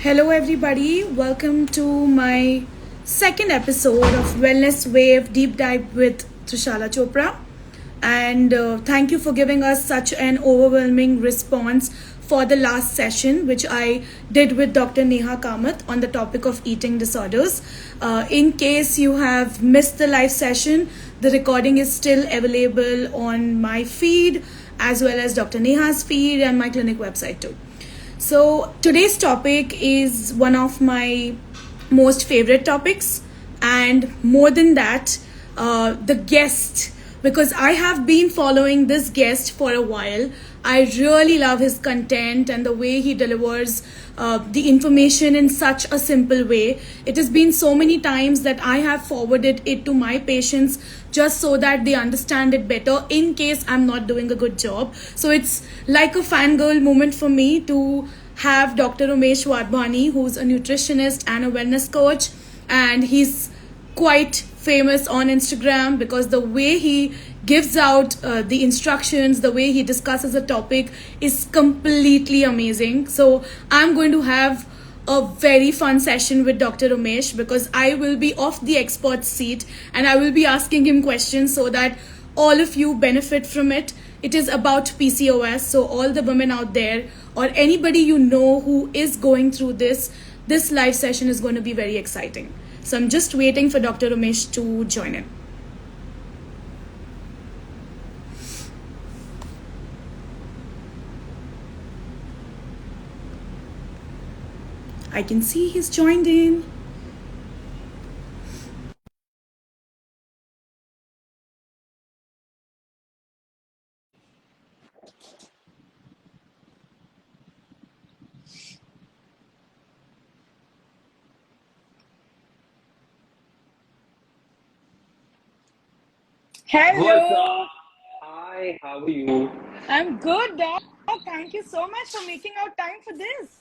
Hello, everybody. Welcome to my second episode of Wellness Wave Deep Dive with Trishala Chopra. And thank you for giving us such an overwhelming response for the last session, which I did with Dr. Neha Kamath on the topic of eating disorders. In case you have missed the live session, the recording is still available on my feed as well as Dr. Neha's feed and my clinic website too. So today's topic is one of my most favorite topics, and more than that, the guest, because I have been following this guest for a while. I really love his content and the way he delivers the information in such a simple way. It has been so many times that I have forwarded it to my patients just so that they understand it better in case I'm not doing a good job. So it's like a fangirl moment for me to have Dr. Umesh Wadhwani, who's a nutritionist and a wellness coach, and he's quite famous on Instagram because the way he gives out the instructions, the way he discusses a topic is completely amazing. So I'm going to have a very fun session with Dr. Umesh because I will be off the expert seat and I will be asking him questions so that all of you benefit from it. It is about PCOS, so all the women out there or anybody you know who is going through this live session is going to be very exciting. So I'm just waiting for Dr. Umesh to join in. I can see he's joined in. What's Hello. up? Hi, how are you? I'm good, Doc. Thank you so much for making out time for this.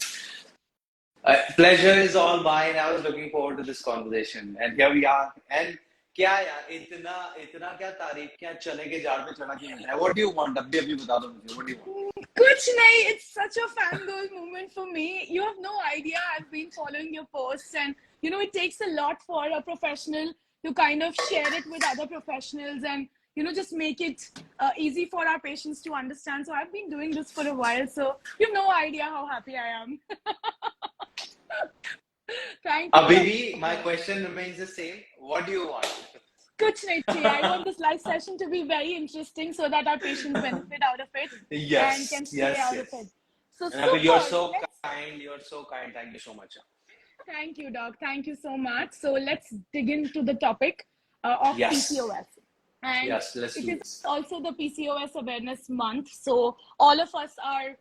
Pleasure is all mine. I was looking forward to this conversation, and here we are. And क्या यार इतना इतना क्या तारीफ क्या चने के झाड़ पे चढ़ा के मिलता है? What do you want? अभी बता दो मुझे. What do you want? Kuch nahi, it's such a fangirl moment for me. You have no idea. I've been following your posts, and it takes a lot for a professional to kind of share it with other professionals and just make it easy for our patients to understand. So I've been doing this for a while, so you have no idea how happy I am. Thank you, अभी Dr. भी my question remains the same. What do you want? Kuch nahi chahiye. I want this live session to be very interesting so that our patients benefit out of it and Yes, can stay yes, out of yes. it. So And Abhi, you're super. so Let's kind. You're so kind. Thank you so much. Thank you, Doc. Thank you so much. So let's dig into the topic of Yes, PCOS. And yes. Let's it do is this. also the PCOS Awareness Month. So all of us are,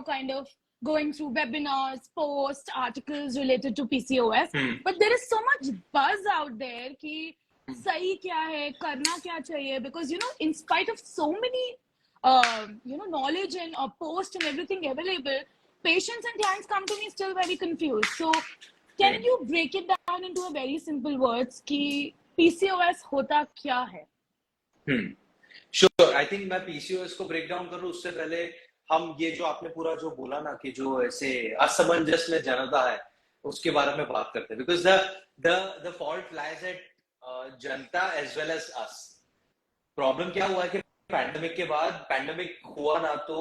kind of going through webinars, posts, articles related to PCOS. But there is so much buzz out there कि सही क्या है, करना क्या चाहिए, because in spite of so many knowledge and post and everything available, patients and clients come to me still very confused. So can you break it down into a very simple words कि PCOS होता क्या है? Sure I think मैं PCOS को break down करूं उससे पहले हम ये जो आपने पूरा जो बोला ना कि जो ऐसे असमंजस में जनता है उसके बारे में बात करते हैं because the fault lies at जनता as well as us problem क्या हुआ है कि पैंडेमिक के बाद पैंडेमिक हुआ ना तो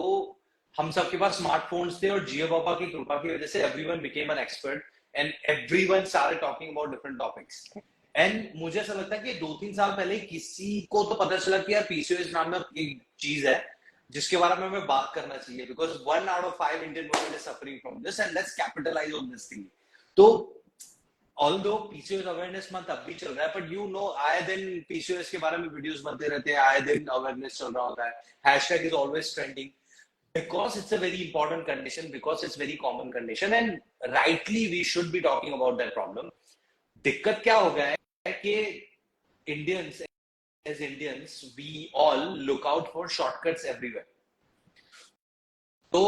हम सबके पास स्मार्टफोन्स थे और जियो बाबा की कृपा की वजह से everyone became an expert and everyone started talking about different topics and मुझे ऐसा लगता है कि 2-3 साल पहले किसी को तो पता चला कि यार पीसीओएस नाम में एक चीज है जिसके बारे में हमें बात करना चाहिए because 1 out of 5 Indian women is suffering from this and let's capitalise on this thing तो although PCOS awareness month अब भी चल रहा है but you know आए दिन PCOS के बारे में वीडियोस बनते रहते हैं आए दिन awareness चल रहा होता है hashtag is always trending because it's a very important condition because it's very common condition and rightly we should be talking about that problem दिक्कत क्या हो गया है कि Indians as Indians we all look out for shortcuts everywhere तो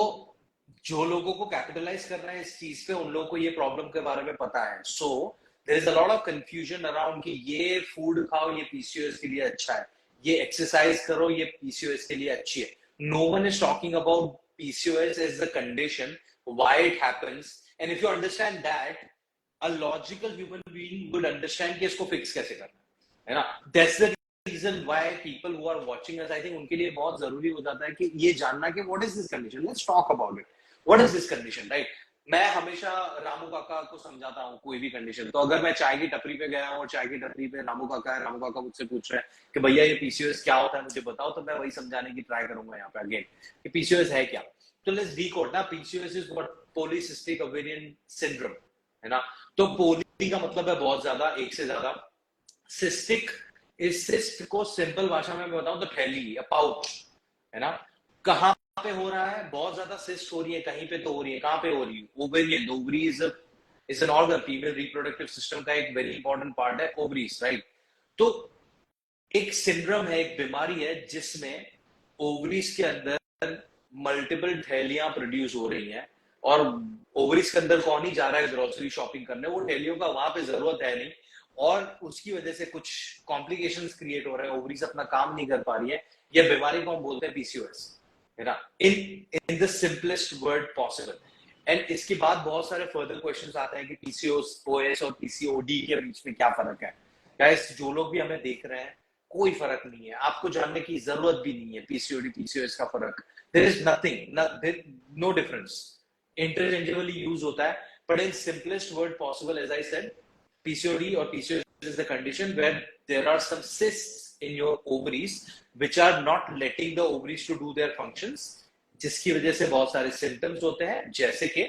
जो लोगों को कैपिटलाइज करना है इस चीज पे उन लोगों को ये प्रॉब्लम के बारे में पता है so there is a lot of confusion around कि ये फूड खाओ ये पीसीओएस के लिए अच्छा है ये एक्सरसाइज करो ये पीसीओएस के लिए अच्छी है no one is talking about PCOS as the condition why it happens And if you understand that, a logical human being would understand कि इसको fix कैसे करना है ना. That's the reason why people who are watching us, I think उनके लिए बहुत जरूरी हो जाता है कि ये जानना कि what is this condition. Let's talk about it. What is this condition, right? मैं हमेशा रामू काका को समझाता हूँ कोई भी कंडीशन. तो अगर मैं चाय की टपरी पे गया हूँ और चाय की टपरी पे रामू काका है, रामू काका मुझसे पूछ रहे हैं कि भैया ये पीसीओएस क्या होता है मुझे बताओ, तो मैं वही समझाने की ट्राई करूंगा यहाँ पे अगेन कि पीसीओएस है क्या. तो लेट्स डिकोड ना. PCOS is what polycystic ovarian syndrome है ना. तो पोली का मतलब है बहुत ज्यादा, एक से ज्यादा. सिस्टिक इज सिस्ट को सिंपल भाषा में मैं बताऊं तो थैली या पाउच है ना. कहाँ पे हो रहा है, बहुत ज्यादा सिस्ट हो रही है, कहीं पे तो हो रही है, कहाँ पे हो रही है, ovarian. Ovary is an organ, female reproductive system का एक वेरी इंपॉर्टेंट पार्ट है ओवरीज, राइट. तो एक सिंड्रोम है, एक बीमारी है जिसमें ओवरीज के अंदर मल्टीपल थैलियां प्रोड्यूस हो रही हैं. और ओवरीज के अंदर कौन ही जा रहा है ग्रोसरी शॉपिंग करने, वो थैलियों का वहां पे जरूरत है नहीं, और उसकी वजह से कुछ कॉम्प्लिकेशंस क्रिएट हो रहे हैं, ओवरीज अपना काम नहीं कर पा रही है. यह बीमारी को हम बोलते हैं पीसीओएस है ना, in the simplest word possible. And इसके बाद बहुत सारे फर्दर क्वेश्चंस आते हैं कि पीसीओएस और पीसीओडी के बीच में क्या फर्क है. गाइस, जो लोग भी हमें देख रहे हैं, कोई फर्क नहीं है, आपको जानने की जरूरत भी नहीं है पीसीओडी पीसीओएस का फर्क. There is nothing, no difference. Interchangeably use होता है, but in simplest word possible, as I said, PCOD or PCOS is the condition where there are some cysts in your ovaries which are not letting the ovaries to do their functions, जिसकी वजह से बहुत सारे symptoms होते हैं, जैसे कि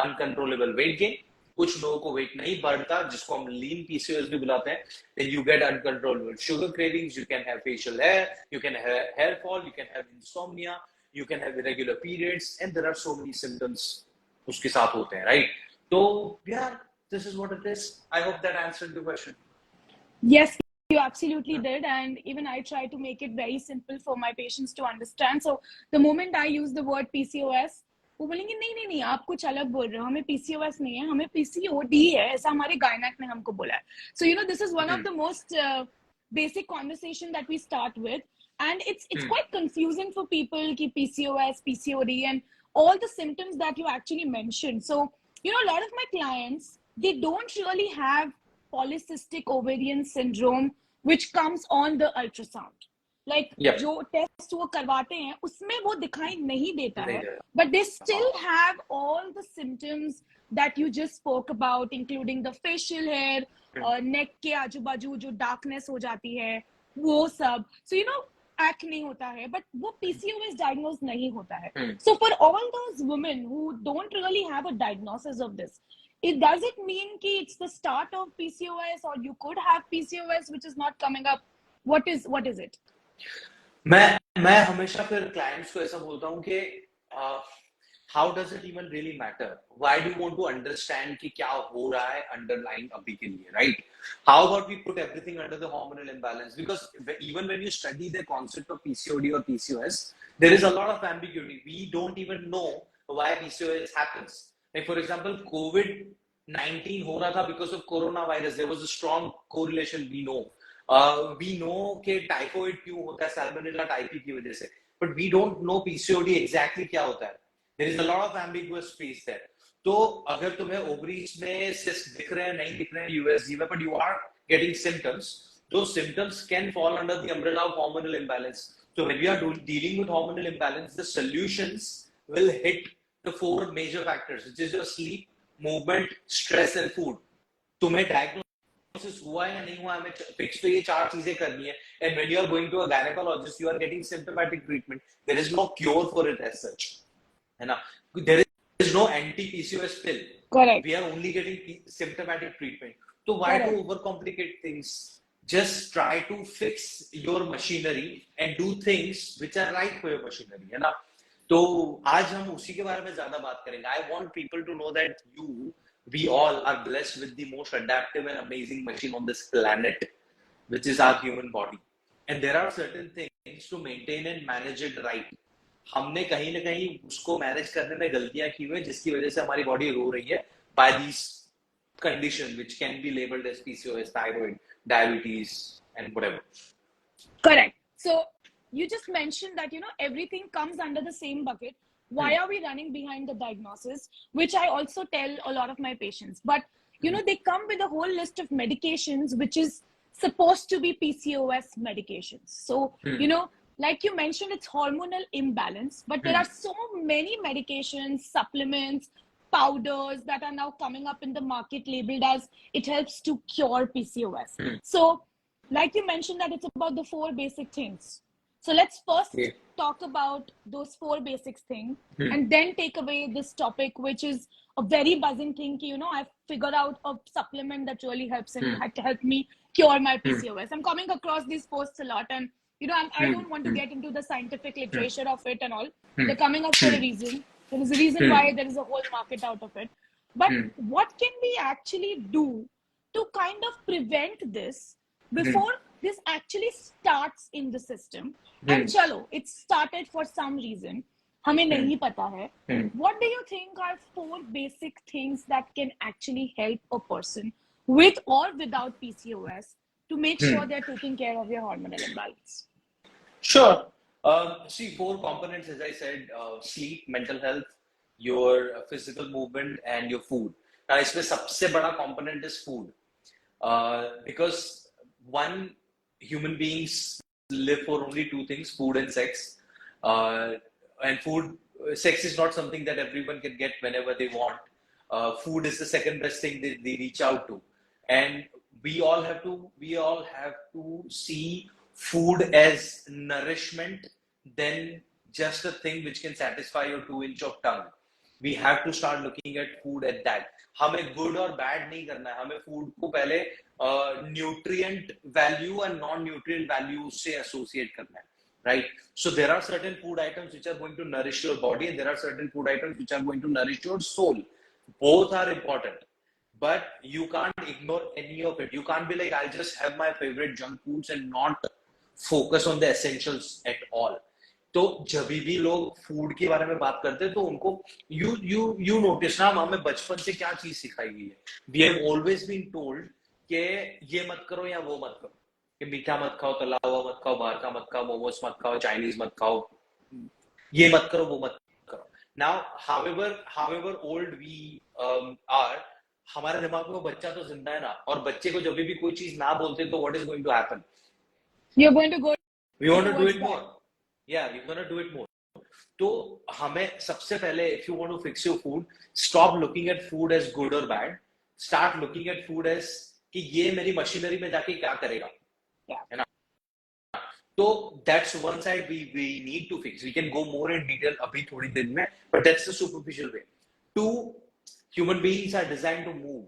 uncontrollable weight gain. कुछ लोगों को weight नहीं बढ़ता, जिसको हम lean PCOS भी बुलाते हैं. Then you get uncontrollable sugar cravings, you can have facial hair, you can have hair fall, you can have insomnia, you can have irregular periods, and there are so many symptoms उसके साथ होते हैं, right? तो यार, this is what it is. I hope that answered the question. Yes, you absolutely did. And even I try to make it very simple for my patients to understand. So the moment I use the word PCOS, वो बोलेंगे नहीं नहीं नहीं, आप कुछ अलग बोल रहे हो, हमें PCOS नहीं है, हमें PCOD है, ऐसा हमारे गायनेक ने हमको बोला है. So you know, this is one of the most basic conversation that we start with, and it's quite confusing for people कि PCOS, PCOD, and all the symptoms that you actually mentioned. So you know, a lot of my clients, they don't really have polycystic ovarian syndrome which comes on the ultrasound. Like जो test वो करवाते हैं उसमें वो दिखाई नहीं देता है, but they still have all the symptoms that you just spoke about, including the facial hair, neck के आजू बाजू जो darkness हो जाती है, वो सब. So you know, acne होता है, but वो PCOS diagnosed नहीं होता है. So for all those women who don't really have a diagnosis of this, does it mean कि it's the start of PCOS, or you could have PCOS which is not coming up? What is it? मैं हमेशा फिर clients को ऐसा बोलता हूँ कि how does it even really matter? Why do you want to understand कि क्या हो रहा है underlying अभी के लिए, right? How about we put everything under the hormonal imbalance? Because even when you study the concept of PCOD or PCOS, there is a lot of ambiguity. We don't even know why PCOS happens. Like for example, COVID-19 हो रहा था because of coronavirus. There was a strong correlation, we know. We know कि typhoid क्यों होता है, Salmonella typhi की वजह से, but we don't know PCOD exactly क्या होता है. There is a lot of ambiguous space there. तो अगर तुम्हें ओवरीज में सिस्ट दिख रहे हैं, नहीं दिख रहे हैं USG में, but you are getting symptoms, those symptoms can fall under the umbrella of hormonal imbalance. So when we are dealing with hormonal imbalance, the solutions will hit the four major factors, which is your sleep, movement, stress and food. तुम्हें diagnosis हुआ या नहीं हुआ, हमें fix तो ये चार चीजें करनी है. And when you are going to a gynecologist, you are getting symptomatic treatment. There is no cure for it as such. है ना? There is no anti-PCOS pill. Correct. We are only getting symptomatic treatment. So why to overcomplicate things? Just try to fix your machinery and do things which are right for your machinery. है ना? तो आज हम उसी के बारे में ज्यादा बात करेंगे. I want people to know that we all are blessed with the most adaptive and amazing machine on this planet, which is our human body. And there are certain things to maintain and manage it right. हमने कहीं ना कहीं उसको manage करने में गलतियां की हुई, जिसकी वजह से हमारी बॉडी रो रही है by these conditions which can be labeled as PCOS, thyroid, diabetes and whatever. Correct. So you just mentioned that, you know, everything comes under the same bucket, why are we running behind the diagnosis, which I also tell a lot of my patients. But they come with a whole list of medications which is supposed to be PCOS medications. So like you mentioned, it's hormonal imbalance, but there are so many medications, supplements, powders that are now coming up in the market labeled as it helps to cure PCOS. So like you mentioned that it's about the 4 basic things. So let's first talk about those 4 basic things and then take away this topic, which is a very buzzing thing. I've figured out a supplement that really helps to help me cure my PCOS. I'm coming across these posts a lot, and I don't want to get into the scientific literature of it and all. They're coming up for a reason. There is a reason why there is a whole market out of it. But what can we actually do to kind of prevent this before this actually starts in the system? And chalo, it started for some reason. हमें नहीं पता है. What do you think are 4 basic things that can actually help a person with or without PCOS to make sure they're taking care of your hormonal imbalance? Sure. See, 4 components, as I said: sleep, mental health, your physical movement, and your food. Now, इसमें सबसे बड़ा component is food, because human beings live for only 2 things: food and sex. And sex is not something that everyone can get whenever they want. Food is the second best thing they reach out to, and we all have to see food as nourishment than just a thing which can satisfy your 2 inch of tongue. We have to start looking at food at that. हमें good और bad नहीं करना है. हमें food को पहले nutrient value and non-nutrient value से associate करना है, right? So there are certain food items which are going to nourish your body, and there are certain food items which are going to nourish your soul. Both are important, but you can't ignore any of it. You can't be like, I'll just have my favorite junk foods and not focus on the essentials at all. तो जब भी लोग food के बारे में बात करते हैं तो उनको you notice ना, हमें बचपन से क्या चीज सिखाई गई है. We have always been told कि ये मत करो या वो मत करो, कि मीठा मत खाओ, तला हुआ मत खाओ, बाहर का मत खाओ, मोमोस मत खाओ, चाइनीज मत खाओ, ये मत करो, वो मत करो. Now, however old we are, हमारे दिमाग में वो बच्चा तो जिंदा है ना, और बच्चे को जब भी कोई चीज ना बोलते तो what is going to happen? You're going to go. We want to do it more. Yeah, we're going to do it more. तो हमें सबसे पहले, if you want to fix your food, stop looking at food as good or bad. Start looking at food as कि ये मेरी machinery में जाके क्या करेगा, है ना? तो that's one side we need to fix. We can go more in detail अभी थोड़ी देर में, but that's the superficial way. 2, human beings are designed to move.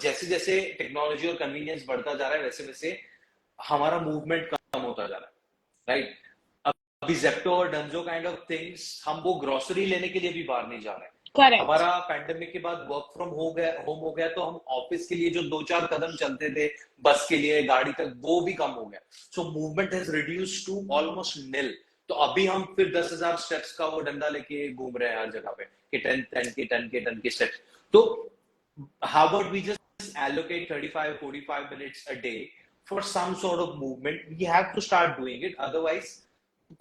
जैसे जैसे टेक्नोलॉजी और कन्वीनियंस बढ़ता जा रहा है, वैसे वैसे हमारा मूवमेंट कम होता जा रहा है, राइट? अभी जेप्टो और डंजो काइंड ऑफ थिंग्स, हम वो ग्रोसरी लेने के लिए भी बाहर नहीं जा रहे हैं. Correct. हमारा पैंडेमिक के बाद वर्क फ्रॉम होम हो गया, तो हम ऑफिस के लिए जो 2-4 कदम चलते थे बस के लिए, गाड़ी तक, वो भी कम हो गया. So movement has reduced to almost nil. तो अभी हम फिर 10,000 स्टेप्स का वो डंडा लेके घूम रहे हैं हर जगह पे कि 10 के स्टेप्स. तो how about we just allocate 35-45 minutes a day for some sort of movement? We have to start doing it, otherwise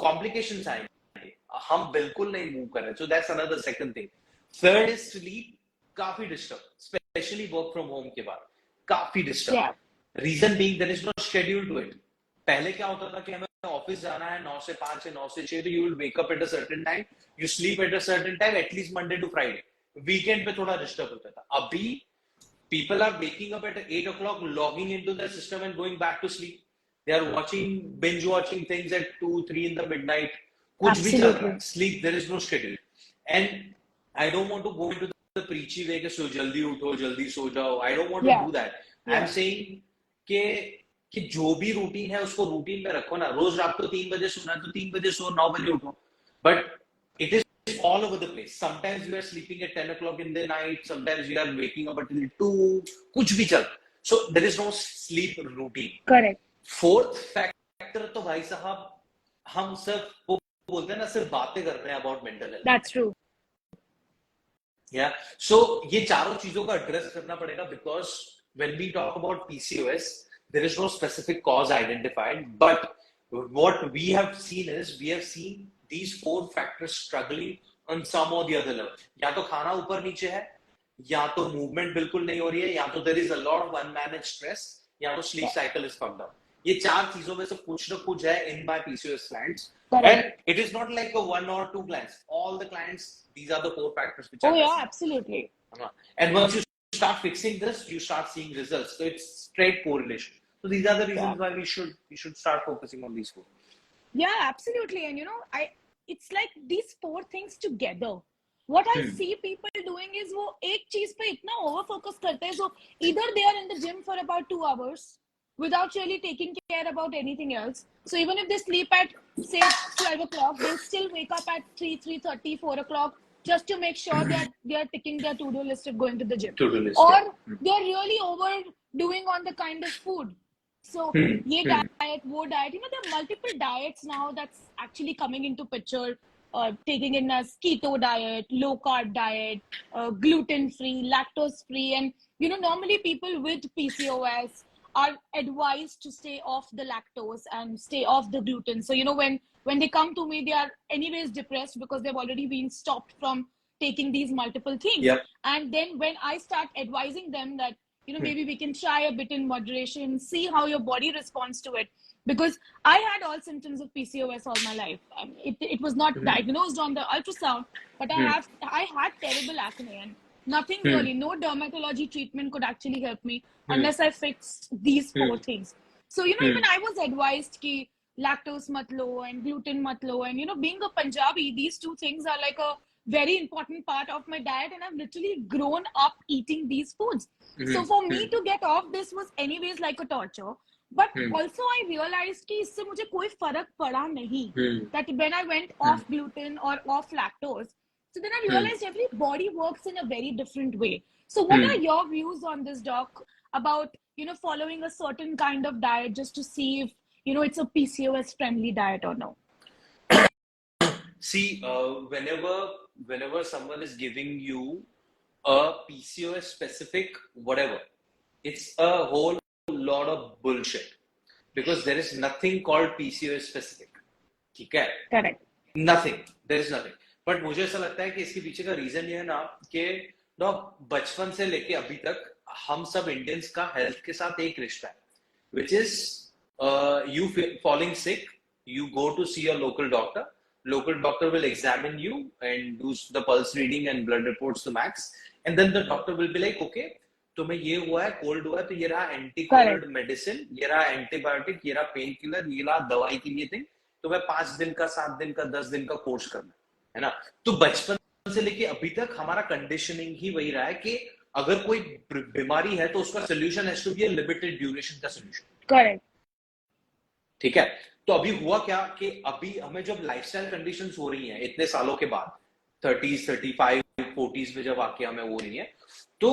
complications आएंगे. हम बिल्कुल नहीं मूव कर रहे. So that's another second thing. Third is sleep. काफी disturb, specially work from home के बाद काफी disturb. Reason being there is no schedule to it. पहले क्या होता था कि हमें ऑफिस जाना है 9 से 5 या 9 से 6, तो you will wake up at a certain time, you sleep at a certain time, at least Monday to Friday. Weekend पे थोड़ा डिस्टर्ब होता था. अभी people are waking up at 8 o'clock, logging into the system and going back to sleep. They are binge watching things at 2-3 in the midnight. कुछ भी चल रहा है. Sleep, there is no schedule. And I don't want to go into the preachy way कि जल्दी उठो, जल्दी सो जाओ. I don't want to do that. I'm saying कि जो भी रूटीन है उसको रूटीन में रखो ना. रोज रात को 3 बजे सोना है तो 3 बजे सो, 9 बजे उठो. But it is all over the place. Sometimes you are sleeping at 10 o'clock in the night. Sometimes you are waking up until 2. कुछ भी चल. So there is no sleep routine. Correct. Fourth factor तो भाई साहब हम सब वो बोलते हैं ना, सिर्फ बातें कर रहे हैं about mental health. That's true. Yeah. So ये चारों चीजों का address करना पड़ेगा, because when we talk about PCOS, there is no specific cause identified. But what we have seen is, we have seen these 4 factors struggling on some or the other level. या तो खाना ऊपर नीचे है, या तो मूवमेंट बिल्कुल नहीं हो रही है, या तो there is a lot of unmanaged stress, या तो sleep cycle is fucked up. ये चार चीजों में से कुछ ना कुछ है in my PCOS clients. And it is not like a 1 or 2 clients. All the clients, these are the 4 factors which are Oh yeah, missing. absolutely. And once you start fixing this, you start seeing results. So it's straight correlation. So these are the reasons why we should start focusing on these 4. Yeah, absolutely. And it's like these 4 things together. What I see people doing is वो एक चीज पे इतना over focus करते हैं, so either they are in the gym for about 2 hours without really taking care about anything else. So even if they sleep at say 12 o'clock, they'll still wake up at 3:30, 4 o'clock just to make sure that they are ticking their to-do list of going to the gym. Or they're really overdoing on the kind of food. So ye diet, wo diet, there are multiple diets now that's actually coming into picture. Taking in as keto diet, low carb diet, gluten free, lactose free, and normally people with PCOS are advised to stay off the lactose and stay off the gluten. So when they come to me, they are anyways depressed because they've already been stopped from taking these multiple things. Yep. And then when I start advising them that maybe we can try a bit in moderation, see how your body responds to it. Because I had all symptoms of PCOS all my life. It was not diagnosed on the ultrasound, but I had terrible acne, and nothing really, no dermatology treatment could actually help me unless I fixed these 4 things. So even I was advised ki lactose mat lo and gluten mat lo, and being a Punjabi, these 2 things are like a very important part of my diet, and I've literally grown up eating these foods. So for me to get off this was anyways like a torture. But also I realized कि इससे मुझे कोई फर्क पड़ा नहीं. That when I went off gluten or off lactose, so then I realized every body works in a very different way. So what are your views on this, Doc, about following a certain kind of diet just to see if it's a PCOS friendly diet or no? See, whenever someone is giving you a PCOS specific whatever, it's a whole lot of bullshit, because there is nothing called PCOS specific. ठीक है? Correct. Nothing. There is nothing. But मुझे ऐसा लगता है कि इसके पीछे का रीजन ये है ना कि बचपन से लेके अभी तक हम सब इंडियंस का हेल्थ के साथ एक रिश्ता है, which is you falling sick, you go to see a local doctor. Local doctor will examine you and do the pulse reading and blood reports to max, and then the doctor will be like, okay, तुम्हें ये हुआ है, cold हुआ है, तो ये रहा anti cold medicine, ये रहा एंटीबायोटिक, ये रहा पेन किलर, ये रहा दवाई के लिए थिंग, तुम्हें 5 दिन का, 7 दिन का, 10 दिन का कोर्स करना है ना. तो बचपन से लेके अभी तक हमारा कंडीशनिंग ही वही रहा है कि अगर कोई बीमारी है तो उसका solution has to be a limited duration का सोल्यूशन. करेक्ट. ठीक है. तो अभी हुआ क्या कि अभी हमें जब लाइफस्टाइल कंडीशंस हो रही हैं इतने सालों के बाद, 30s, 35, 40s में जब आके हमें हो रही है, तो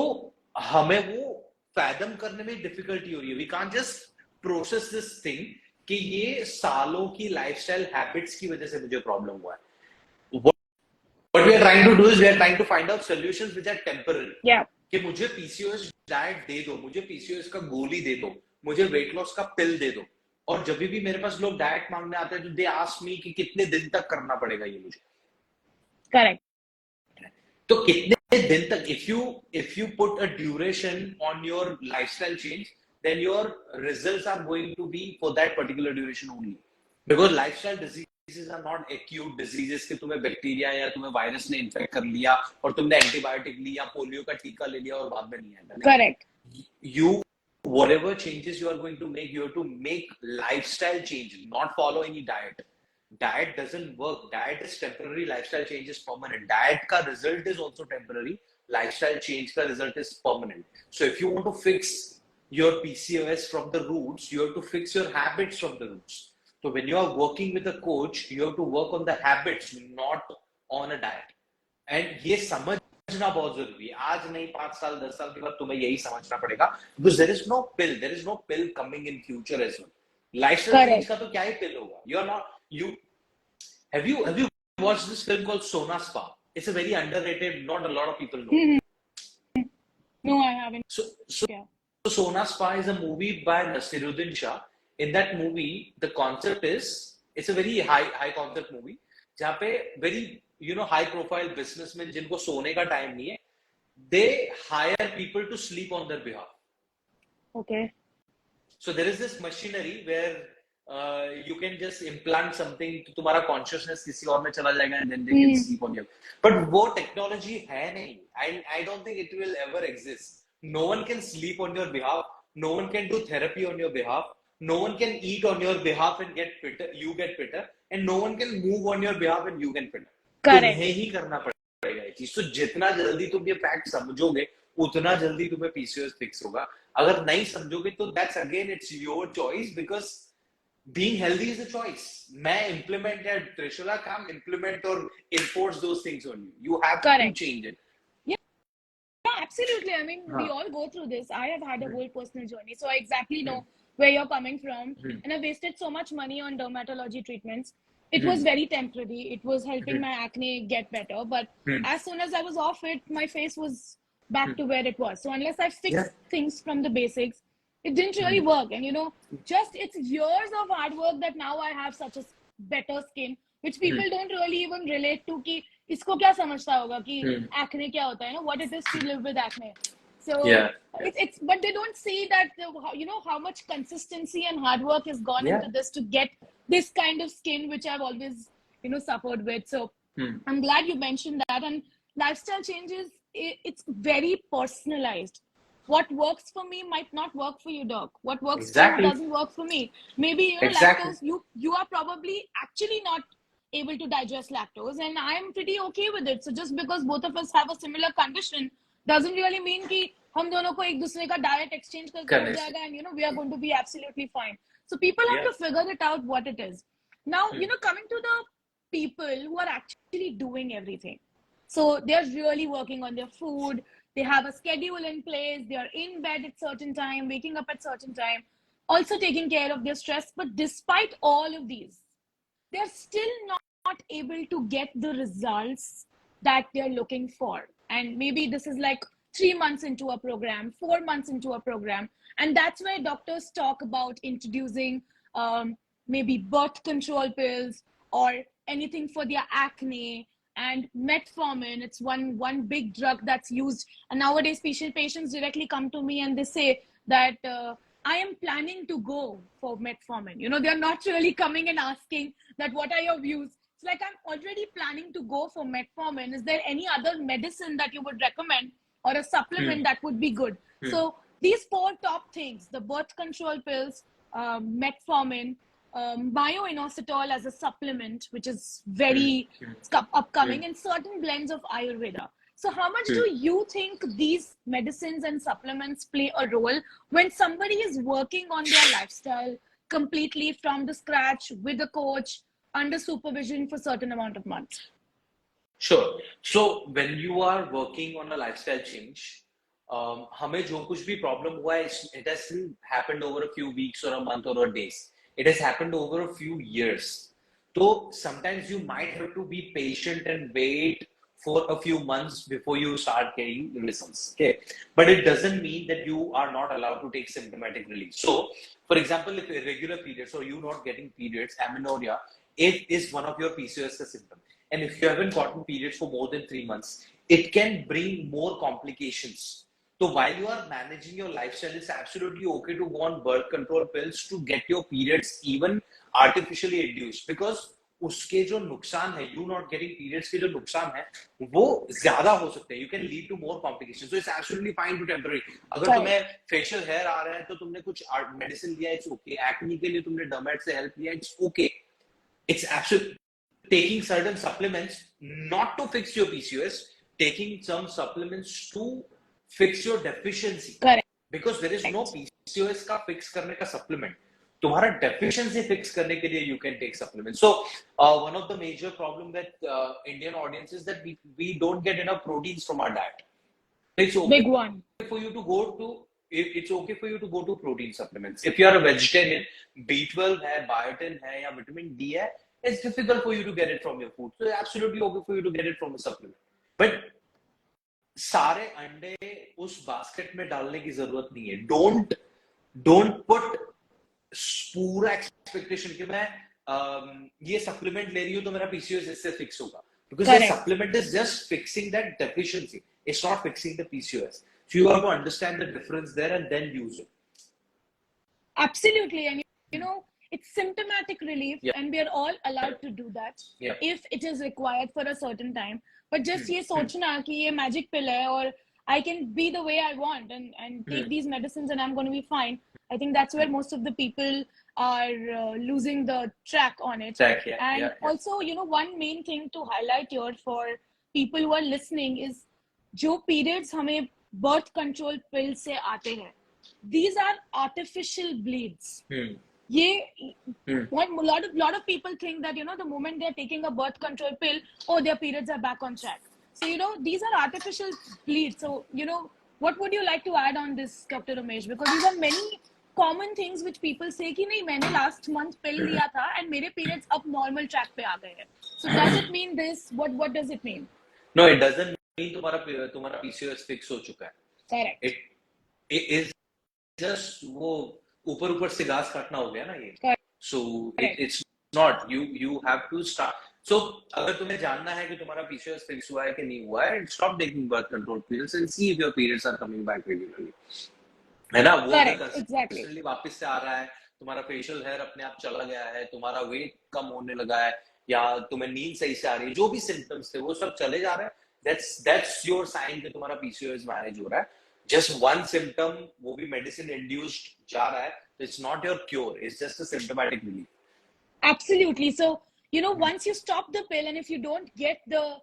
हमें वो फैदम करने में डिफिकल्टी हो रही है. We can't just process this thing कि ये सालों की लाइफस्टाइल हैबिट्स की वजह से मुझे प्रॉब्लम हुआ है. What we are trying to do is we are trying to find out solutions which are temporary. Yeah. कि मुझे PCOS डाइट दे दो, मुझे PCOS का गोली दे दो, मुझे वेट लॉस का पिल दे दो. और जब भी मेरे पास लोग डाइट मांगने आते हैं तो दे आस्क मी कि कितने दिन तक करना पड़ेगा ये मुझे. करेक्ट. तो कितने दिन तक, if you put a duration on your lifestyle change, then your results are going to be for that particular duration only, because lifestyle diseases are not acute diseases कि तुम्हें बैक्टीरिया या तुम्हें वायरस ने infect कर लिया और तुमने antibiotic लिया, पोलियो का टीका ले लिया और बाद में नहीं आया. Correct. You, whatever changes you are going to make, you have to make lifestyle change, not follow any diet. Diet doesn't work. Diet is temporary, lifestyle change is permanent. Diet ka result is also temporary, lifestyle change ka result is permanent. So if you want to fix your PCOS from the roots, you have to fix your habits from the roots. So when you are working with a coach, you have to work on the habits, not on a diet. And ये समझना बहुत जरूरी है. आज नहीं, 5 साल 10 साल के बाद तुम्हें यही समझना पड़ेगा, because there is no pill coming in future as well. Lifestyle change का तो क्या ही pill होगा. Have you watched this film called Sona Spa? It's a very underrated, not a lot of people know. Mm-hmm. No, I haven't. So Sona Spa is a movie by Nasiruddin Shah. In that movie, the concept is, it's a very high concept movie, जहाँ पे very high profile businessmen जिनको सोने का time नहीं है, they hire people to sleep on their behalf. Okay. So there is this machinery where you can just implant something, तो तुम्हारा consciousness किसी और में चला जाएगा and then they can sleep on you. But वो technology है नहीं. I don't think it will ever exist. No one can sleep on your behalf. No one can do therapy on your behalf. No one can eat on your behalf and get fitter. You get fitter, and no one can move on your behalf and you get fitter. Correct. तुम्हें ही करना पड़ेगा ये चीज. तो जितना जल्दी तुम ये फैक्ट समझोगे, उतना जल्दी तुम्हें PCOS फिक्स होगा. अगर नहीं समझोगे तो that's again it's your choice, because being healthy is a choice. मैं implement या Trishula can't implement or enforce those things on you. You have Correct. to change it. Yeah, absolutely. I mean, we all go through this. I have had a whole personal journey, so I exactly know where you're coming from. And I wasted so much money on dermatology treatments. It was very temporary. It was helping my acne get better. But as soon as I was off it, my face was back to where it was. So unless I fixed things from the basics, it didn't really work. And just it's years of hard work that now I have such a better skin, which people don't really even relate to कि इसको क्या समझता होगा कि acne क्या होता है, what it is to live with acne. So it's but they don't see that how much consistency and hard work has gone into this to get this kind of skin, which I've always suffered with. So I'm glad you mentioned that. And lifestyle changes, it's very personalized. What works for me might not work for you, Doc. What works for you doesn't work for me. Maybe lactose, you are probably actually not able to digest lactose, and I'm pretty okay with it. So just because both of us have a similar condition doesn't really mean कि हम दोनों को एक दूसरे का diet exchange करके हो जाएगा and we are going to be absolutely fine. So people have to figure it out what it is. Now, coming to the people who are actually doing everything. So they're really working on their food. They have a schedule in place. They are in bed at certain time, waking up at certain time, also taking care of their stress. But despite all of these, they're still not able to get the results that they're looking for. And maybe this is like 3 months into a program, 4 months into a program. And that's where doctors talk about introducing maybe birth control pills or anything for their acne. And metformin, it's one big drug that's used. And nowadays, patients directly come to me and they say that I am planning to go for metformin. They're not really coming and asking that what are your views. It's like, I'm already planning to go for metformin. Is there any other medicine that you would recommend or a supplement that would be good? So these 4 top things, the birth control pills, metformin, bioinositol as a supplement, which is very upcoming, and certain blends of Ayurveda. So how much do you think these medicines and supplements play a role when somebody is working on their lifestyle completely from the scratch with a coach under supervision for a certain amount of months? Sure. So when you are working on a lifestyle change, हमें जो कुछ भी problem हुआ है, it hasn't happened over a few weeks or a month or a days. It has happened over a few years. So sometimes you might have to be patient and wait for a few months before you start getting results. Okay, but it doesn't mean that you are not allowed to take symptomatic relief. So, for example, if irregular periods or you not getting periods, amenorrhea, it is one of your PCOS symptom. And if you haven't gotten periods for more than 3 months, it can bring more complications. So while you are managing your lifestyle, it's absolutely okay to go on birth control pills to get your periods even artificially induced, because उसके जो नुकसान है, you not getting periods के जो नुकसान है, वो ज़्यादा हो सकते हैं. You can lead to more complications. So it's absolutely fine to temporary. अगर तुम्हें facial hair आ रहा है तो तुमने कुछ medicine लिया, it's okay. Acne के लिए तुमने dermat से help लिया, it's okay. It's absolutely taking certain supplements not to fix your PCOS, taking some supplements to fix your deficiency. Correct. Because there is no PCOS का fix करने का supplement. तुम्हारा deficiency fix करने के लिए you can take supplements. So one of the major problem that Indian audience is that we don't get enough proteins from our diet. It's okay Big one. for you to go to. It's okay for you to go to protein supplements. If you are a vegetarian, B12 है, biotin है, या vitamin D है, it's difficult for you to get it from your food. So it's absolutely okay for you to get it from a supplement. But सारे अंडे उस basket में डालने की जरूरत नहीं है. Don't put पूरा एक्सपेक्टेशन कि मैं ये सप्लीमेंट ले रही हूँ तो मेरा PCOS इससे फिक्स होगा. because the Correct. supplement is just fixing that deficiency. It's not fixing the PCOS. So you have to understand the difference there and then use it. Absolutely. And it's symptomatic relief, Yeah. and we are all allowed to do that Yeah. if it is required for a certain time. But just ये सोचना कि ये magic pill है और I can be the way I want and take these medicines and I'm going to be fine. I think that's where most of the people are losing the track on it. And also, one main thing to highlight here for people who are listening is जो periods हमें birth control pills से आते हैं, these are artificial bleeds. What lot of people think that the moment they're taking a birth control pill, their periods are back on track. So these are artificial bleeds. So what would you like to add on this, Dr. Ramesh? Because these are many common things which people say कि नहीं मैंने last month pill लिया था and मेरे periods अब normal track पे आ गए हैं. So does it mean this? What does it mean? No, it doesn't mean तुम्हारा PCOS fix हो चुका है. Correct. It is just वो ऊपर से घास काटना हो गया ना ये. Correct. So it's not. You have to start. So अगर तुम्हें जानना है कि तुम्हारा PCOS fix हुआ है कि नहीं हुआ है, stop taking birth control pills and see if your periods are coming back regularly. है ना? वो consistently वापस से आ रहा है, तुम्हारा facial hair अपने आप चला गया है, तुम्हारा weight कम होने लगा है, या तुम्हें नींद सही से आ रही है, जो भी symptoms थे वो सब चले जा रहे हैं. That's your sign कि तुम्हारा PCOS manage हो रहा है. Just one symptom, वो भी medicine induced जा रहा है, it's not your cure. It's just a symptomatic relief. Absolutely. So once you stop the pill and if you don't get the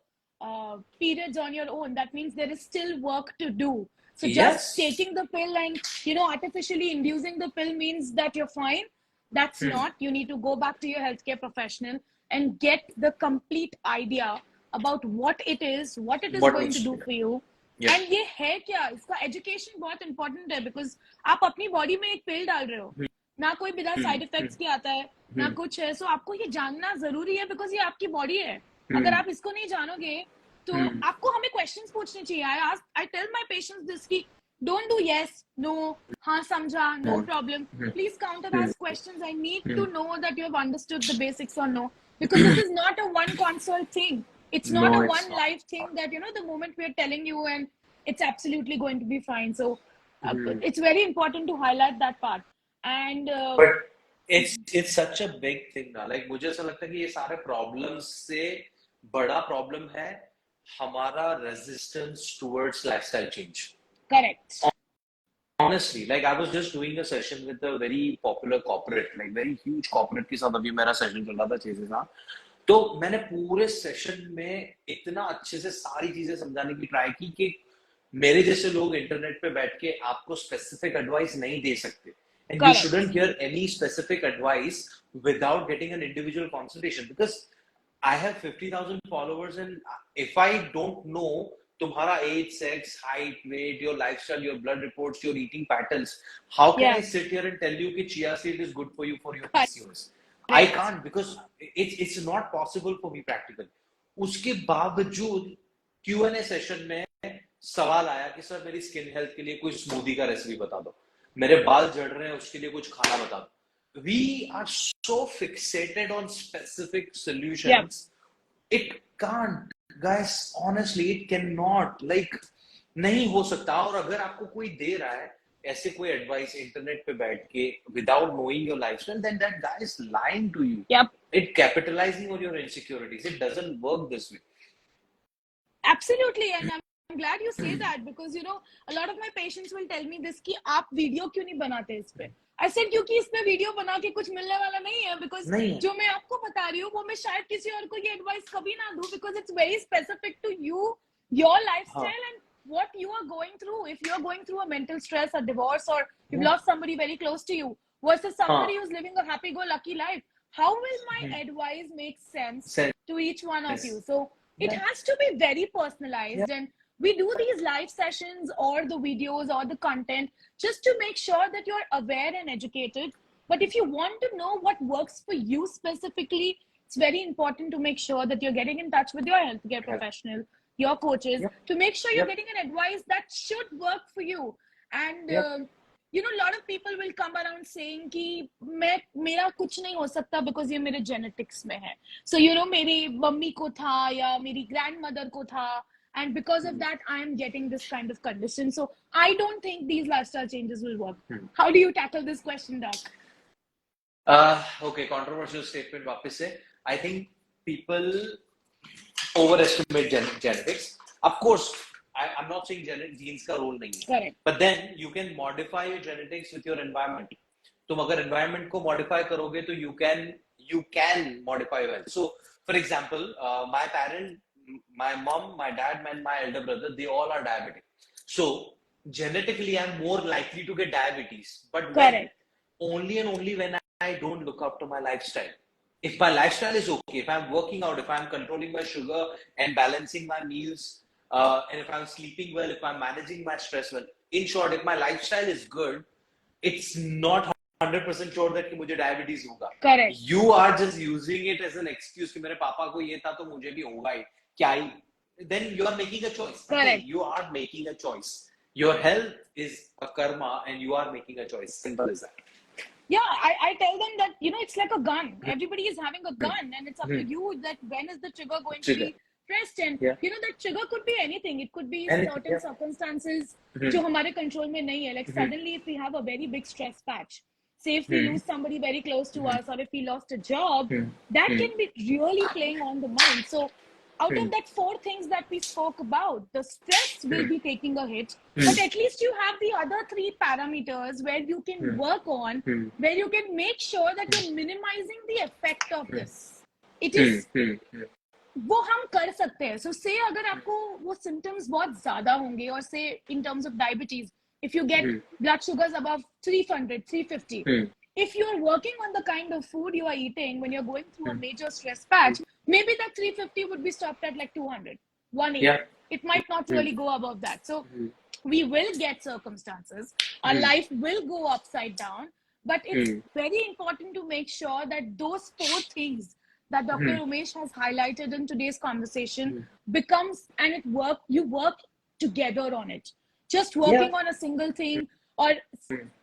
periods on your own, that means there is still work to do. So just taking the pill and artificially inducing the pill means that you're fine. That's not. You need to go back to your healthcare professional and get the complete idea about what it is going to do for you. And ये है क्या, इसका education बहुत important है, because आप अपनी body में एक pill डाल रहे हो, ना कोई बिना side effects के आता है, ना कुछ है. So आपको ये जानना जरूरी है, because ये आपकी body है. अगर आप इसको नहीं जानोगे तो आपको हमें questions पूछने चाहिए. I tell my patients this कि don't do yes, no, हाँ समझा, no problem. Please counter ask questions. I need to know that you have understood the basics or no, because this is not a one consult thing. It's not a one life thing that the moment we are telling you and it's absolutely going to be fine. So it's very important to highlight that part. And but it's such a big thing ना. Like मुझे ऐसा लगता है कि ये सारे problems से बड़ा problem है हमारा resistance towards lifestyle change. Correct. Honestly, like I was just doing a session with a very popular corporate, like very huge corporate के साथ अभी मेरा session चल रहा था 6 से 7. तो मैंने पूरे सेशन में इतना अच्छे से सारी चीजें समझाने की ट्राई की कि मेरे जैसे लोग इंटरनेट पे बैठ के आपको स्पेसिफिक एडवाइस नहीं दे सकते. And you shouldn't hear any specific advice without getting an individual consultation, because I have 50,000 followers and if I don't know तुम्हारा age, sex, height, weight, your lifestyle, your blood reports, your eating patterns, how can I sit here and tell you कि chia seed is good for you for your PCOS? I can't, because it's not possible for me practically. उसके बावजूद Q&A session में सवाल आया कि sir मेरी skin health के लिए कोई स्मूदी का रेसिपी बता दो, मेरे बाल झड़ रहे हैं उसके लिए कुछ खाना बता दो. We are so fixated on specific solutions. It can't, guys, honestly it cannot, like नहीं हो सकता. और अगर आपको कोई दे रहा है ऐसे कोई एडवाइस इंटरनेट पे बैठ के without knowing your lifestyle, then that guy is lying to you. It capitalizing on your insecurities. It doesn't work this way. Absolutely. And I'm glad you say that, because a lot of my patients will tell me this कि आप video क्यों नहीं बनाते इस पे. I said क्योंकि इस पे वीडियो बना के कुछ मिलने वाला नहीं है, because जो मैं आपको बता रही हूँ वो मैं शायद किसी और को ये एडवाइस कभी ना दूं, because it's very specific to you, your lifestyle and what you are going through. If you are going through a mental stress, a divorce, or you've lost somebody very close to you versus somebody who's living a happy-go-lucky life, how will my advice make sense to each one of you? So it has to be very personalized, and we do these live sessions or the videos or the content just to make sure that you're aware and educated. But if you want to know what works for you specifically, it's very important to make sure that you're getting in touch with your healthcare professional, your coaches, to make sure you're getting an advice that should work for you. And a lot of people will come around saying कि मेरा कुछ नहीं हो सकता because ये मेरे genetics में है. So मेरी मम्मी को था या मेरी grandmother को था, and because of that I am getting this kind of condition. So I don't think these lifestyle changes will work. How do you tackle this question, Doc? Okay, controversial statement वापस से. I think people overestimate genetics. Of course, I'm not saying genes का role नहीं है. Correct. But then you can modify your genetics with your environment. तुम अगर environment को modify करोगे तो you can modify well. So, for example, my parent, my mom, my dad, and my elder brother, they all are diabetic. So genetically, I'm more likely to get diabetes. But only and only when I don't look after my lifestyle. If my lifestyle is okay, if I'm working out, if I'm controlling my sugar and balancing my meals, and if I'm sleeping well, if I'm managing my stress well, in short, if my lifestyle is good, it's not 100% sure that मुझे diabetes होगा. Correct. You are just using it as an excuse कि मेरे पापा को ये था तो मुझे भी होगा ही. क्या ही? Then you are making a choice. Correct. You are making a choice. Your health is a karma, and you are making a choice. Simple as that. Yeah, I tell them that, it's like a gun. Everybody is having a gun, and it's up to you that when is the trigger going to be pressed. And, that trigger could be anything. It could be certain circumstances जो हमारे control में नहीं है. Like suddenly if we have a very big stress patch, say if we lose somebody very close to us, or if we lost a job, that can be really playing on the mind. So out of that 4 things that we spoke about, the stress will be taking a hit, but at least you have the other 3 parameters where you can work on, where you can make sure that you're minimizing the effect of this. It is, वो हम कर सकते हैं. So say अगर आपको वो symptoms बहुत ज़्यादा होंगे, or say in terms of diabetes, if you get blood sugars above 300, 350, if you're working on the kind of food you are eating when you're going through a major stress patch, maybe that 350 would be stopped at like 200, 180. Yeah. It might not really go above that. So we will get circumstances. Our life will go upside down. But it's very important to make sure that those 4 things that Dr. Umesh has highlighted in today's conversation becomes, and you work together on it. Just working on a single thing, or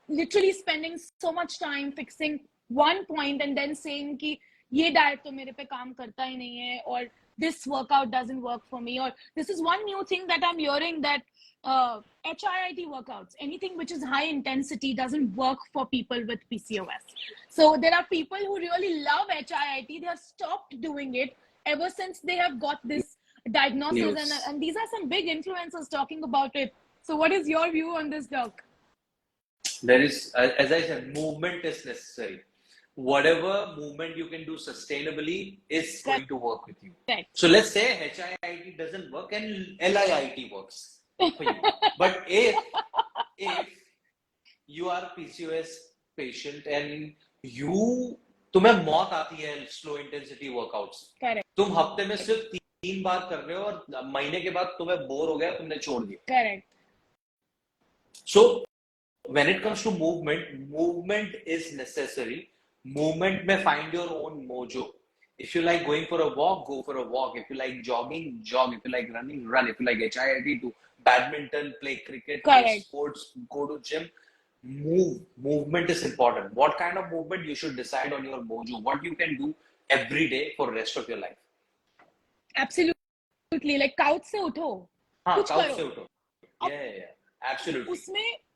literally spending so much time fixing one point and then saying कि ये diet तो मेरे पे काम करता ही नहीं है, or this workout doesn't work for me, or this is one new thing that I'm hearing, that HIIT workouts, anything which is high intensity, doesn't work for people with PCOS. So there are people who really love HIIT. They have stopped doing it ever since they have got this diagnosis, and these are some big influencers talking about it. So what is your view on this, Doc? There is, as I said, movement is necessary. Whatever movement you can do sustainably is going to work with you. Right. So let's say HIIT doesn't work and LIIT works for you. But if you are a PCOS patient and तुम्हें मौत आती है slow intensity workouts, correct, तुम हफ्ते में सिर्फ 3 बार कर रहे हो और महीने के बाद तुम्हें बोर हो गया, तुमने छोड़ दिया. Correct. So when it comes to movement is necessary. Movement may find your own mojo. If you like going for a walk, go for a walk. If you like jogging, jog. If you like running, run. If you like HIIT, do badminton, play cricket, play sports, go to gym. Movement is important. What kind of movement you should decide on your mojo. What you can do every day for the rest of your life. Absolutely. Like couch se utho. Couch se utho. Yeah. Absolutely.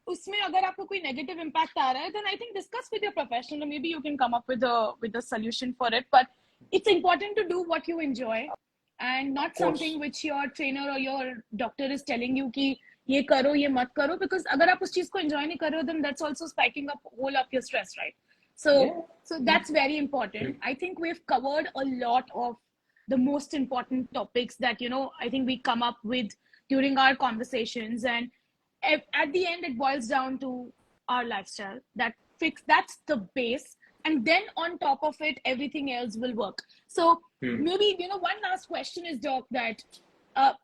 उसमें अगर आपको कोई negative impact आ रहा है, then I think discuss with your professional. Maybe you can come up with a solution for it. But it's important to do what you enjoy, and not something which your trainer or your doctor is telling you कि ये करो ये मत करो, because अगर आप उस चीज को enjoy नहीं कर रहे हो, then that's also spiking up whole of your stress, right? So that's very important. I think we've covered a lot of the most important topics that I think we come up with during our conversations, and at the end it boils down to our lifestyle. That's the base, and then on top of it everything else will work. So maybe one last question is, Doc, that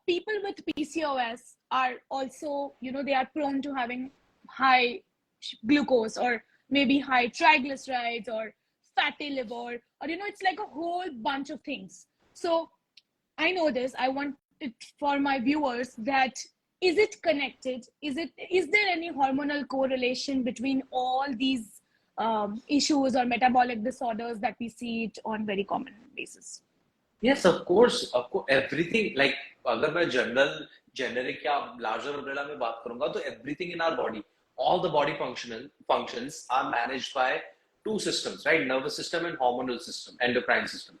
people with PCOS are also they are prone to having high glucose, or maybe high triglycerides, or fatty liver, or it's like a whole bunch of things. So I know this, I want it for my viewers that is it connected? Is there any hormonal correlation between all these issues or metabolic disorders that we see it on very common basis? Yes, of course, everything, like अगर मैं generic या larger umbrella में बात करूंगा, तो everything in our body, all the body functions are managed by two systems, right? Nervous system and hormonal system, endocrine system.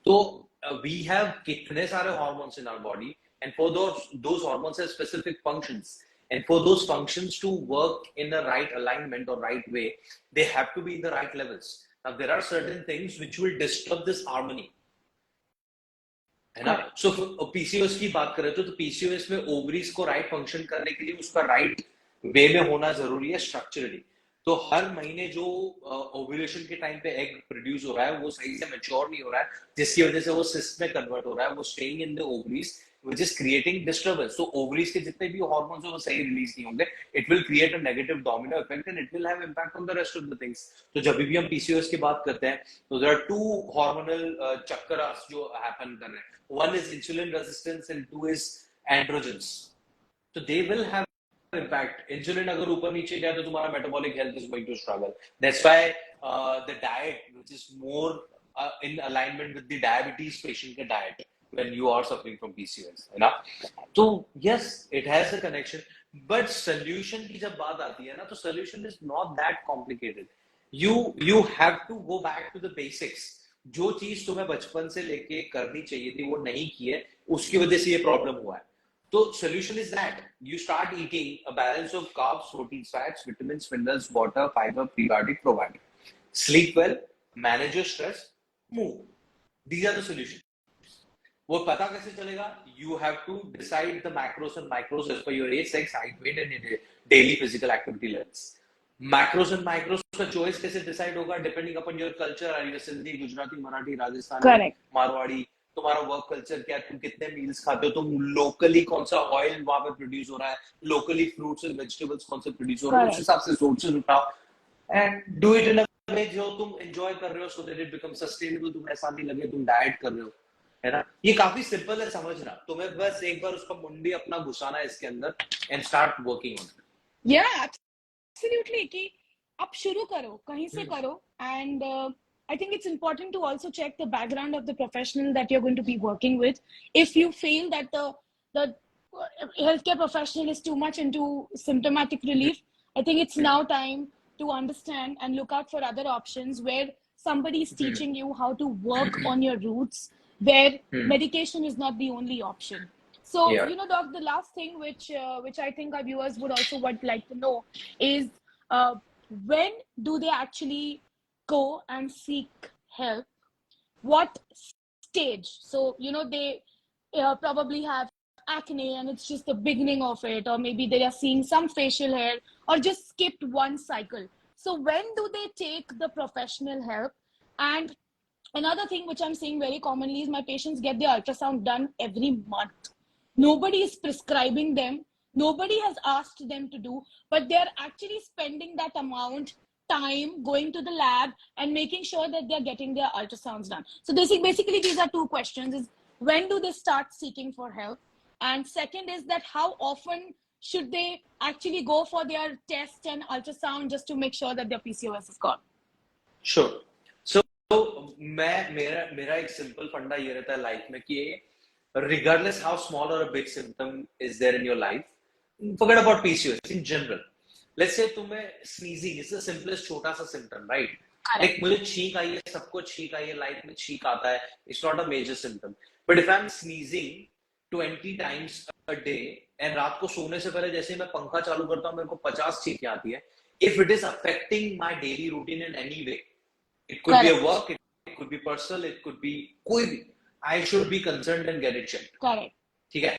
So we have कितने सारे hormones in our body, and for those hormones have specific functions, and for those functions to work in the right alignment or right way, they have to be in the right levels. Now there are certain things which will disturb this harmony. है ना? सो PCOS की बात करें तो PCOS में ovaries को right function करने के लिए उसका राइट वे में होना जरूरी है स्ट्रक्चरली. तो हर महीने जो ओव्यूलेशन के टाइम पे एग प्रोड्यूस हो रहा है वो सही से मैच्योर नहीं हो रहा है, जिसकी वजह से वो सिस्ट में कन्वर्ट हो रहा है, वो staying in the ovaries which is creating disturbance. So ovaries के जितने भी hormones हैं वो सही रिलीज नहीं होंगे. It will create a negative domino effect and it will have impact on the rest of the things. तो जब भी हम PCOS की बात करते हैं तो there are two hormonal chakras जो happen कर रहे हैं. One is insulin resistance and two is androgens. So they will have impact. Insulin अगर ऊपर नीचे गया तो तुम्हारा metabolic health is going to struggle. That's why the diet, which is more in alignment with the diabetes patient के diet, when you are suffering from PCOS, है ना? तो yes, it has a connection, but solution की जब बात आती है ना, तो solution is not that complicated. You have to go back to the basics. जो चीज तुम्हें बचपन से लेके करनी चाहिए थी वो नहीं की है, उसकी वजह से ये प्रॉब्लम हुआ है. तो solution is that you start eating a balance of carbs, proteins, fats, vitamins, minerals, water, fiber, prebiotic, probiotic. Sleep well, manage your stress, move. These are the solutions. वो पता कैसे चलेगा? You have to decide the macros and micros as per your age, sex, height, weight and daily physical activity levels. Macros and micros का choice कैसे decide होगा? Depending upon your culture, are you Sindhi, Gujarati, Marathi, Rajasthani, Marwari, तुम्हारा work culture क्या है, तुम कितने meals खाते हो, तुम लोकली कौन सा ऑयल वहां पे प्रोड्यूस हो रहा है, लोकली फ्रूट्स एंड वेजिटेबल्स कौन से प्रोड्यूस हो रहे हैं, उस हिसाब से सोर्सेज उठाओ एंड डू इट इन अ वे जो तुम एंजॉय कर रहे हो, so that it become sustainable. तुम्हें ऐसा नहीं लगे तुम डाइट कर रहे हो, है ना? ये काफी सिंपल है समझना. तुम्हें बस एक बार उसका मुंडी अपना घुसाना है इसके अंदर and start working on it. या एब्सोल्युटली कि आप शुरू करो, कहीं से करो. And I think it's important to also check the background of the professional that you're going to be working with. If you feel that the healthcare professional is too much into symptomatic relief, I think it's now time to understand and look out for other options where somebody is teaching you how to work on your roots, where medication is not the only option. So, you know, Doc, the last thing which I think our viewers would also like to know is when do they actually go and seek help? What stage? So, you know, they probably have acne and it's just the beginning of it, or maybe they are seeing some facial hair or just skipped one cycle. So when do they take the professional help? And another thing which I'm seeing very commonly is my patients get their ultrasound done every month. Nobody is prescribing them. Nobody has asked them to do, but they're actually spending that amount time going to the lab and making sure that they're getting their ultrasounds done. So basically these are two questions: is when do they start seeking for help, and second is that how often should they actually go for their test and ultrasound just to make sure that their PCOS is gone? Sure. So मेरा एक simple फंडा ये रहता है life में कि regardless how small or a big symptom is there in your life, forget about PCOS in general. Let's say तुम्हें sneezing is the simplest छोटा सा symptom, right? Like मुझे छींक आई है, सबको छींक आई है, लाइफ में छींक आता है, it's not a major symptom. But if I'm sneezing 20 times a day and रात को सोने से पहले जैसे मैं पंखा चालू करता हूँ मेरे को 50 छींकें आती है, if it is affecting my daily routine in any way, it could be a work, it could be personal, it could be कोई भी, I should be concerned and get it checked. Correct. ठीक है?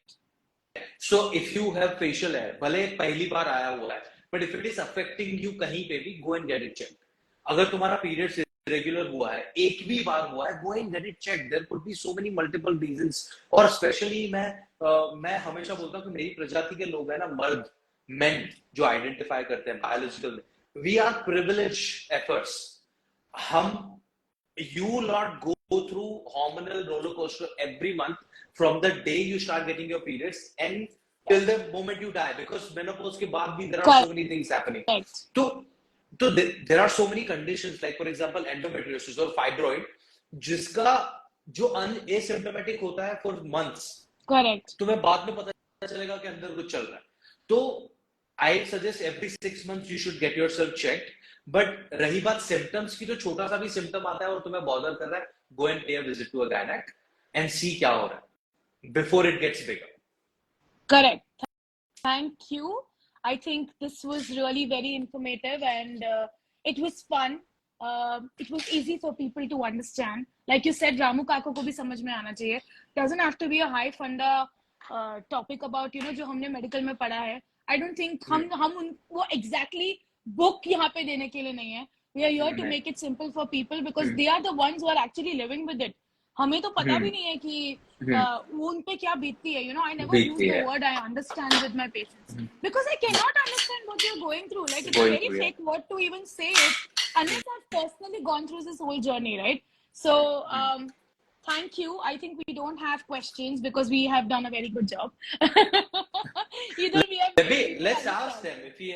So if you have facial hair, भले पहली बार आया हुआ है, but if it is affecting you कहीं पे भी, go and get it checked. अगर तुम्हारा periods irregular हुआ है, एक भी बार हुआ है, go and get it checked. There could be so many multiple reasons. और especially मैं हमेशा बोलता हूँ कि मेरी प्रजाति के लोग हैं ना, मर्द, men जो identify करते हैं biological में, we are privileged efforts. You will not go through hormonal roller coaster every month from the day you start getting your periods, and till the moment you die, because menopause के बाद भी there are Correct. so many things happening. Correct. तो there are so many conditions, like for example endometriosis or fibroid, जिसका जो asymptomatic होता है for months. Correct. तुम्हें बाद में पता चलेगा कि अंदर कुछ चल रहा है. तो I suggest every 6 months you should get yourself checked. But रही बात symptoms की, तो छोटा सा भी symptom आता है और तुम्हें bother कर रहा है, go and pay a visit to a gynec and see क्या हो रहा है before it gets bigger. Correct. Thank you. I think this was really very informative, and it was fun. It was easy for people to understand. Like you said, Ramu Kako को भी समझ में आना चाहिए. Doesn't have to be a high funda topic about जो हमने medical में पढ़ा है. I don't think हम वो exactly book यहाँ पे देने के लिए नहीं है. We are here to make it simple for people because they are the ones who are actually living with it. हमें तो पता भी नहीं है कि वो उन पे क्या बीतती है. I never use the word I understand with my patients because I cannot understand what they're going through. Like it's a very fake word to even say it unless I've personally gone through this whole journey, right? So thank you. I think we don't have questions because we have done a very good job. Let's ask them if you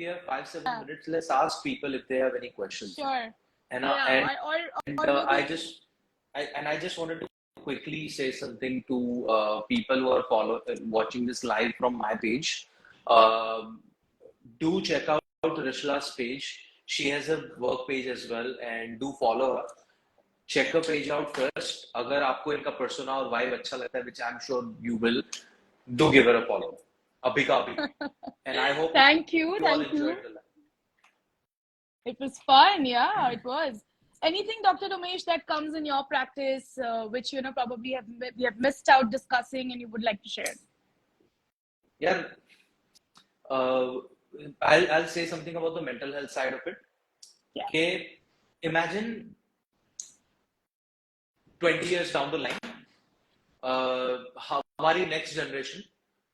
have 5-7 minutes. Let's ask people if they have any questions. Sure. I just wanted to quickly say something to people who are watching this live from my page. Do check out Rishla's page. She has a work page as well, and do follow her. Check her page out first. अगर आपको इनका persona और vibe अच्छा लगता है, which I'm sure you will, do give her a follow. अभी का अभी. And I hope thank you all enjoyed the live. It was fun, yeah, it was. Anything, Dr. Umesh, that comes in your practice, which probably we have missed out discussing, and you would like to share? Yeah, I'll say something about the mental health side of it. Yeah. Okay, imagine 20 years down the line, हमारी next generation,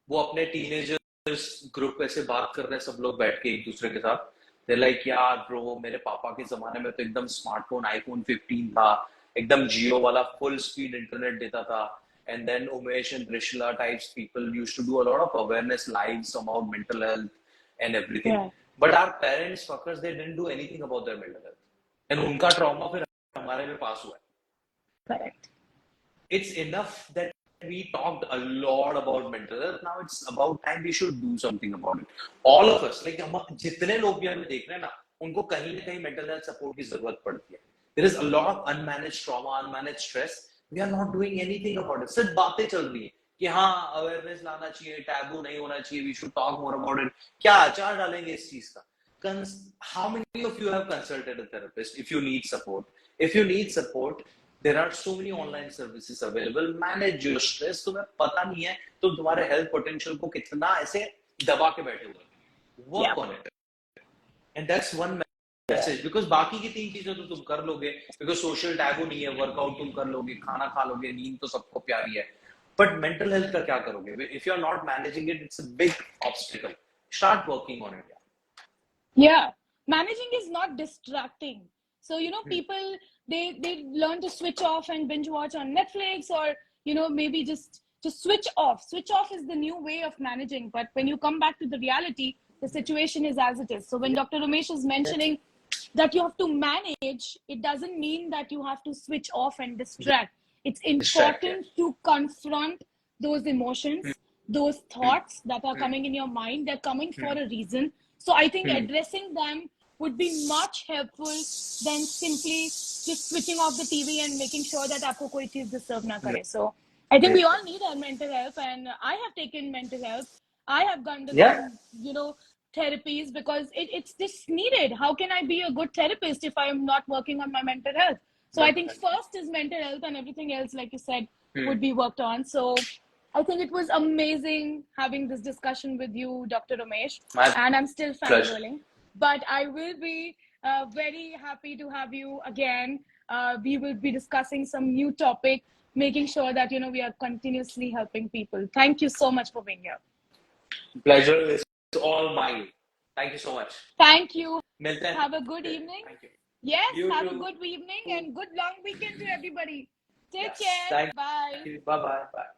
वो अपने teenagers group ऐसे बात कर रहे हैं सब लोग बैठ के एक दूसरे के साथ. They're like, यार bro, मेरे पापा के जमाने में तो एकदम स्मार्टफोन iPhone 15 था, एकदम जियो वाला full speed internet देता था. And then Umesh and Rishla types people used to do a lot of awareness lives about mental health and everything. Yeah. But our parents, fuckers, they didn't do anything about their mental health. And उनका trauma फिर हमारे में pass हुआ है. Correct. It's enough that we talked a lot about mental health. Now it's about time we should do something about it. All of us, like जितने लोग भी हमें देख रहे हैं ना, उनको कहीं ना कहीं mental health support की जरूरत पड़ती है. There is a lot of unmanaged trauma, unmanaged stress. We are not doing anything about it. सिर्फ बातें चल रही है कि हाँ awareness लाना चाहिए, taboo नहीं होना चाहिए, we should talk more about it. क्या अचार डालेंगे इस चीज का? How many of you have consulted a therapist if you need support? If you need support, there are so many online services available. Manage your stress. तुम्हें पता नहीं है तो तुम्हारे health potential को कितना ऐसे दबा के बैठे हुए. Work on it. And that's one message. Because बाकी की 3 चीजें तो तुम कर लोगे. Because social taboo नहीं है. Workout तुम कर लोगे. खाना खा लोगे. नींद तो सबको प्यारी है. But mental health का क्या करोगे? If you're not managing it, it's a big obstacle. Start working on it. Yeah. Managing is not distracting. So, people, they learn to switch off and binge watch on Netflix or, maybe just switch off. Switch off is the new way of managing. But when you come back to the reality, the situation is as it is. So when Dr. Ramesh is mentioning that you have to manage, it doesn't mean that you have to switch off and distract. It's important to confront those emotions, those thoughts that are coming in your mind. They're coming for a reason. So I think addressing them would be much helpful than simply just switching off the TV and making sure that aapko koi cheez disturb na kare. So I think we all need our mental health, and I have taken mental health. I have gone to therapies because it's just needed. How can I be a good therapist if I'm not working on my mental health? So I think first is mental health, and everything else, like you said, would be worked on. So I think it was amazing having this discussion with you, Dr. Ramesh, and I'm still fangirling. But I will be very happy to have you again. We will be discussing some new topic, making sure that, we are continuously helping people. Thank you so much for being here. Pleasure is all mine. Thank you so much. Thank you. Milton. Have a good evening. Thank you. Yes, you have too. a good evening and good long weekend to everybody. Take care. Thank Bye. you. Bye-bye. Bye.